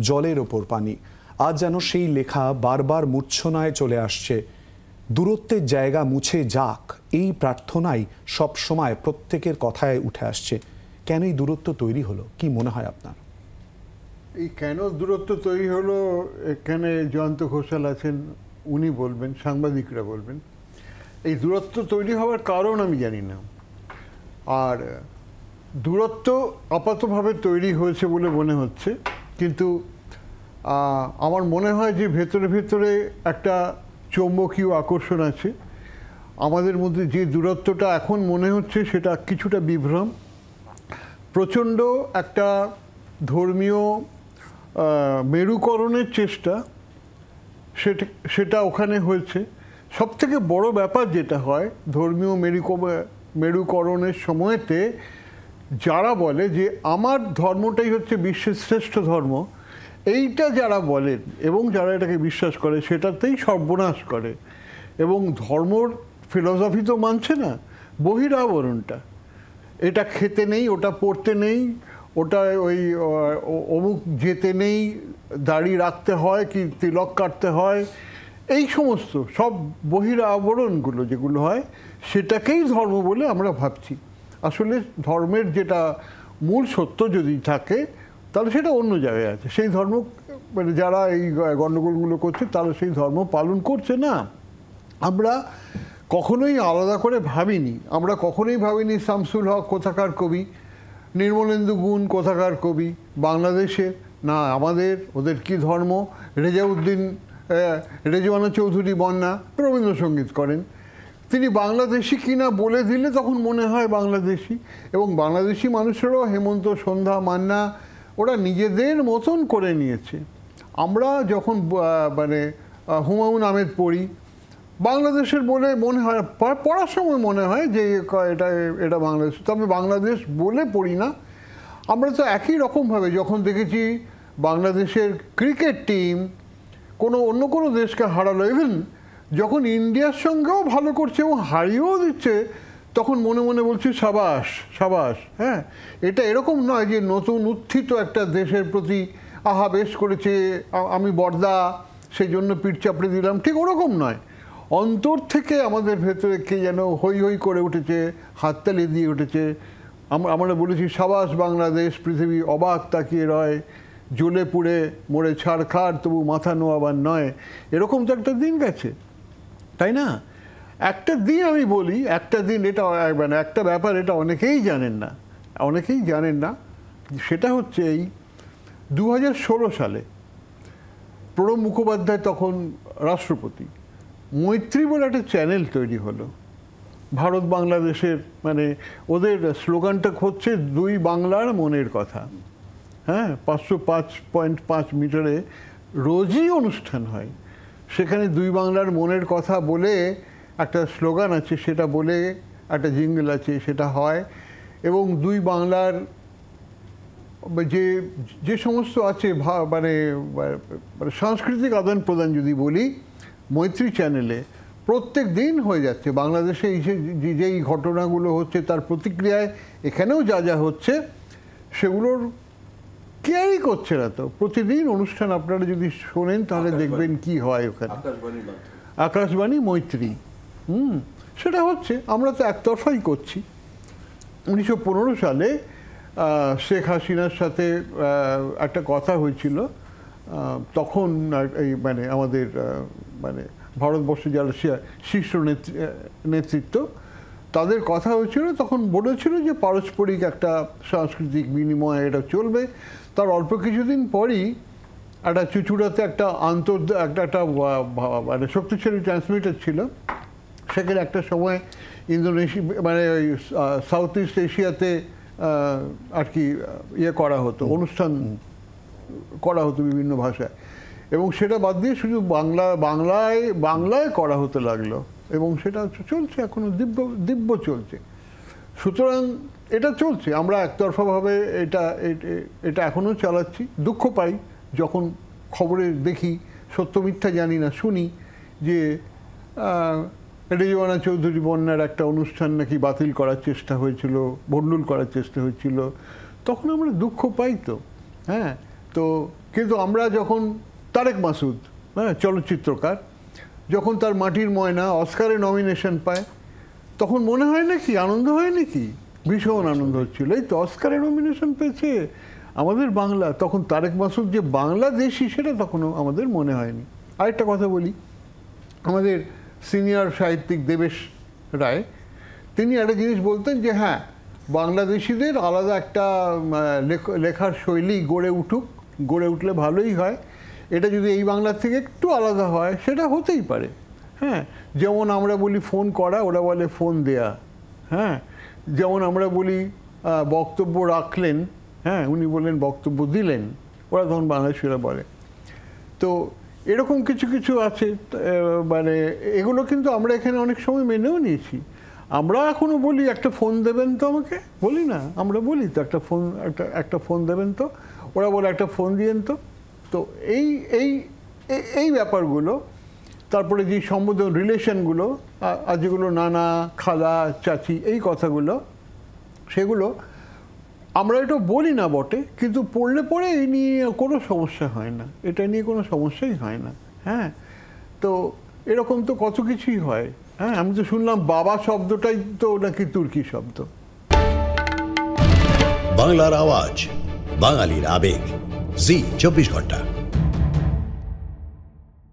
জলের ওপর পানি। আজ যেন সেই লেখা বারবার মূর্ছনায় চলে আসছে। দূরত্বের জায়গা মুছে যাক, এই প্রার্থনাই সবসময় প্রত্যেকের কথায় উঠে আসছে। কেন এই দূরত্ব তৈরি হলো, কি মনে হয় আপনার? এই কেন দূরত্ব তৈরি হলো, এখানে জয়ন্ত ঘোষাল আছেন, উনি বলবেন, সাংবাদিকরা বলবেন। এই দূরত্ব তৈরি হওয়ার কারণ আমি জানি না। আর দূরত্ব আপাতভাবে তৈরি হয়েছে বলে মনে হচ্ছে, কিন্তু আমার মনে হয় যে ভেতরে ভেতরে একটা চৌম্বকীয় আকর্ষণ আছে আমাদের মধ্যে। যে দূরত্বটা এখন মনে হচ্ছে সেটা কিছুটা বিভ্রম, প্রচণ্ড একটা ধর্মীয় মেরুকরণের চেষ্টা, সেটা ওখানে হয়েছে। সবথেকে বড় ব্যাপার যেটা হয় ধর্মীয় মেরুকরণের সময়তে, যারা বলে যে আমার ধর্মটাই হচ্ছে বিশ্বের শ্রেষ্ঠ ধর্ম, এইটা যারা বলেন এবং যারা এটাকে বিশ্বাস করে সেটাতেই সর্বনাশ করে। এবং ধর্মর ফিলসফি তো মানছে না, বহিরাবরণটা। এটা খেতে নেই, ওটা পড়তে নেই, ওটা ওই অমুক যেতে নেই, দাড়ি রাখতে হয় কি তিলক কাটতে হয়, এই সমস্ত সব বহিরাবরণগুলো যেগুলো হয় সেটাকেই ধর্ম বলে আমরা ভাবছি। আসলে ধর্মের যেটা মূল সত্য যদি থাকে তাহলে সেটা অন্য জায়গায় আছে। সেই ধর্ম মানে যারা এই গণ্ডগোলগুলো করছে তারা সেই ধর্ম পালন করছে না। আমরা কখনোই আলাদা করে ভাবিনি। আমরা কখনোই ভাবিনি শামসুল হক কোথাকার কবি, নির্মলেন্দু গুণ কোথাকার কবি, বাংলাদেশে না আমাদের, ওদের কি ধর্ম। রেজওয়ানা চৌধুরী বন্যা রবীন্দ্রসঙ্গীত করেন, তিনি বাংলাদেশি কিনা বলে দিলে তখন মনে হয় বাংলাদেশি। এবং বাংলাদেশি মানুষেরও হেমন্ত, সন্ধ্যা, মান্না ওরা নিজেদের মতন করে নিয়েছে। আমরা যখন মানে হুমায়ুন আহমেদ পড়ি, বাংলাদেশের বলে মনে হয়, পড়ার সময় মনে হয় যে এটা বাংলাদেশ, তবে বাংলাদেশ বলে পড়ি না। আমরা তো একই রকমভাবে যখন দেখেছি বাংলাদেশের ক্রিকেট টিম অন্য কোনো দেশকে হারালো, ইভেন যখন ইন্ডিয়ার সঙ্গেও ভালো করছে এবং হারিয়েও দিচ্ছে, তখন মনে মনে বলছি সাবাস সাবাস। হ্যাঁ, এটা এরকম নয় যে নতুন উত্থিত একটা দেশের প্রতি আহা বেশ করেছে আমি বর্দা সেই জন্য পিঠ চাপড়ে দিলাম, ঠিক ওরকম নয়। অন্তর থেকে আমাদের ভেতরে কে যেন হই হই করে উঠেছে, হাততালি দিয়ে উঠেছে। আমরা বলেছি সাবাস বাংলাদেশ, পৃথিবী অবাক তাকিয়ে রয়, জ্বলে পুড়ে মরে ছাড়খাড় তবু মাথা নোয়াবার নয়। এরকম তো একটা দিন গেছে, তাই না? একটা দিন আমি বলি, একটা দিন, এটা মানে একটা ব্যাপার, এটা অনেকেই জানেন না। সেটা হচ্ছে এই 2016 সালে প্রণব মুখোপাধ্যায় তখন রাষ্ট্রপতি, মৈত্রী বলে একটা চ্যানেল তৈরি হলো ভারত বাংলাদেশের। মানে ওদের স্লোগানটা হচ্ছে দুই বাংলার মনের কথা। হ্যাঁ, 505.5 মিটারে রোজই অনুষ্ঠান হয়, সেখানে দুই বাংলার মনের কথা বলে একটা স্লোগান আছে, সেটা বলে একটা জিঙ্গল আছে, সেটা হয়। এবং দুই বাংলার যে সমস্ত আছে মানে সাংস্কৃতিক আদান প্রদান যদি বলি, মৈত্রী চ্যানেলে প্রত্যেক দিন হয়ে যাচ্ছে। বাংলাদেশে যেই ঘটনাগুলো হচ্ছে তার প্রতিক্রিয়ায় এখানেও যা যা হচ্ছে সেগুলোর কেয়ারই করছে না। তো প্রতিদিন অনুষ্ঠান আপনারা যদি শোনেন তাহলে দেখবেন কি হয় ওখানে। আকাশবাণী মৈত্রী, সেটা হচ্ছে। আমরা তো একতরফাই করছি। 1915 সালে শেখ হাসিনার সাথে একটা কথা হয়েছিল, তখন এই মানে আমাদের মানে ভারতবর্ষে যারা শীর্ষ নেতৃত্ব তাদের কথা হয়েছিল, তখন বলেছিল যে পারস্পরিক একটা সাংস্কৃতিক বিনিময় এটা চলবে। তার অল্প কিছুদিন পরই একটা চুচুড়াতে একটা একটা মানে শক্তিশালী ট্রান্সমিটার ছিল, সেখানে একটা সময় ইন্দোনেশিয়া মানে ওই সাউথ ইস্ট এশিয়াতে আর কি করা হতো, অনুষ্ঠান করা হতো বিভিন্ন ভাষায়। এবং সেটা বাদ দিয়ে শুধু বাংলায় করা হতে লাগলো, এবং সেটা চলছে এখনো, দিব্য চলছে। সুতরাং এটা চলছে, আমরা একতরফাভাবে এটা এখনও চালাচ্ছি। দুঃখ পাই যখন খবরে দেখি, সত্য মিথ্যা জানি না, শুনি যে রেজওয়ানা চৌধুরী বন্যার একটা অনুষ্ঠান নাকি বাতিল করার চেষ্টা হয়েছিল, ভণ্ডুল করার চেষ্টা হয়েছিল, তখন আমরা দুঃখ পাই। তো হ্যাঁ, তো কিন্তু আমরা যখন তারেক মাসুদ, হ্যাঁ, চলচ্চিত্রকার, যখন তার মাটির ময়না অস্কারে নমিনেশন পায়, তখন মনে হয় নাকি, আনন্দ হয় নাকি? ভীষণ আনন্দ হচ্ছিল, এই তো অস্কারে নমিনেশন পেয়েছে আমাদের বাংলা। তখন তারেক মাসুদ যে বাংলাদেশি সেটা তখনও আমাদের মনে হয়নি। আরেকটা কথা বলি, আমাদের সিনিয়র সাহিত্যিক দেবেশ রায়, তিনি একটা জিনিস বলতেন যে হ্যাঁ, বাংলাদেশিদের আলাদা একটা লেখার শৈলী গড়ে উঠলে ভালোই হয়। এটা যদি এই বাংলার থেকে একটু আলাদা হয় সেটা হতেই পারে। হ্যাঁ, যেমন আমরা বলি ফোন করা, ওরা বলে ফোন দেয়া। হ্যাঁ, যেমন আমরা বলি বক্তব্য রাখলেন, হ্যাঁ, উনি বললেন বক্তব্য দিলেন, ওরা তখন বাংলাদেশিরা বলে। তো এরকম কিছু কিছু আছে, মানে এগুলো কিন্তু আমরা এখানে অনেক সময় মেনেও নিয়েছি। আমরা এখনো বলি একটা ফোন দেবেন তো আমাকে, বলি না? আমরা বলি তো একটা ফোন দেবেন তো, ওরা বলে একটা ফোন দিয়েন তো। তো এই এই এই ব্যাপারগুলো, তারপরে যে সম্বোধন রিলেশনগুলো, আর যেগুলো নানা, খালা, চাচি, এই কথাগুলো, সেগুলো আমরা এটা বলি না বটে, কিন্তু পড়লে পরে এই নিয়ে কোনো সমস্যা হয় না, এটা নিয়ে কোনো সমস্যাই হয় না। হ্যাঁ, তো এরকম তো কত কিছুই হয়। হ্যাঁ, আমি তো শুনলাম বাবা শব্দটাই তো নাকি তুর্কি শব্দ। বাংলার আওয়াজ, বাঙালির আবেগ, জি 24 ঘন্টা।